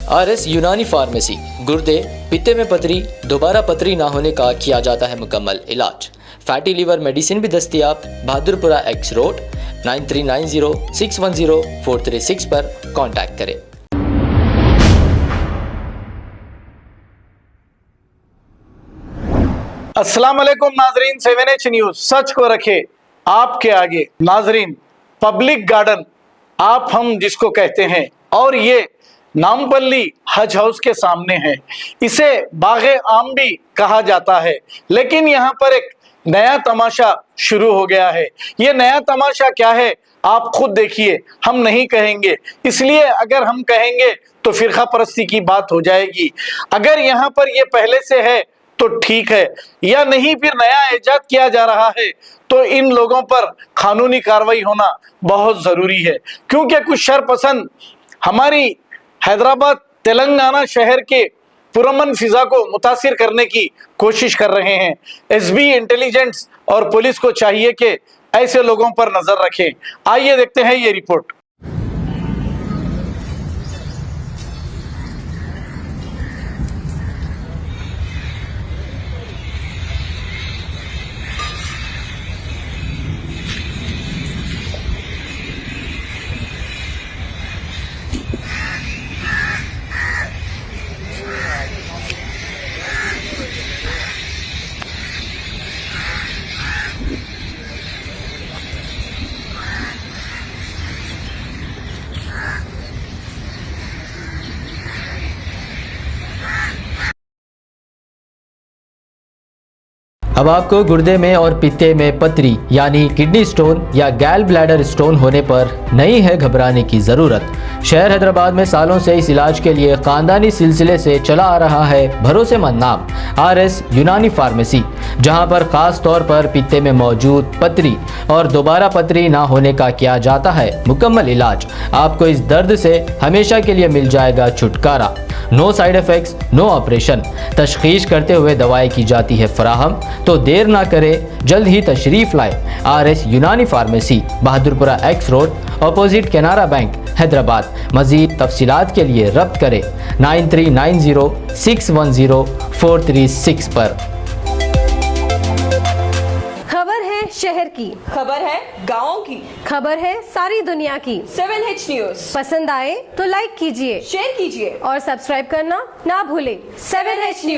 RS यूनानी pharmacy, गुर्दे, पित्ते में पथरी, दोबारा पथरी ना होने का किया जाता है मुकम्मल इलाज। फैटी लीवर मेडिसिन भी दस्तियाब। बहादुरपुरा X रोड 9390610436 पर कांटेक्ट करें। अस्सलाम वालेकुम नाजरीन, 7H न्यूज सच को रखे आपके आगे। नाजरीन, पब्लिक गार्डन आप हम जिसको कहते हैं, और ये नामपल्ली हज हाउस के सामने है। इसे बागे आम भी कहा जाता है, लेकिन यहाँ पर एक नया तमाशा शुरू हो गया है। ये नया तमाशा क्या है आप खुद देखिए, हम नहीं कहेंगे, इसलिए अगर हम कहेंगे तो फिरका परस्ती की बात हो जाएगी। अगर यहाँ पर ये पहले से है तो ठीक है, या नहीं फिर नया इजाद किया जा रहा है तो इन लोगों पर कानूनी कार्रवाई होना बहुत जरूरी है, क्योंकि कुछ शरपसंद हमारी हैदराबाद तेलंगाना शहर के पुरअमन फिजा को मुतासिर करने की कोशिश कर रहे हैं। SB इंटेलिजेंस और पुलिस को चाहिए कि ऐसे लोगों पर नजर रखें। आइए देखते हैं ये रिपोर्ट। अब आपको गुर्दे में और पित्ते में पथरी यानी किडनी स्टोन या गैल ब्लैडर स्टोन होने पर नहीं है घबराने की ज़रूरत। शहर हैदराबाद में सालों से इस इलाज के लिए ख़ानदानी सिलसिले से चला आ रहा है भरोसेमंद नाम RS यूनानी फार्मेसी, जहां पर ख़ास तौर पर पित्ते में मौजूद पथरी और दोबारा पथरी ना होने का किया जाता है मुकम्मल इलाज। आपको इस दर्द से हमेशा के लिए मिल जाएगा छुटकारा। No side effects, no operation. तशखीस करते हुए दवाएं की जाती है फराहम, तो देर ना करें, जल्द ही तशरीफ लाए। RS यूनानी pharmacy, Bahadurpura X road, opposite Canara bank, Hyderabad. मज़ीद तफसीलात के लिए रब्त करें 9390610436 पर। खबर है शहर की, खबर है गाँव की, खबर है सारी दुनिया की। 7H न्यूज पसंद आए तो लाइक कीजिए, शेयर कीजिए और सब्सक्राइब करना ना भूलें। 7H news.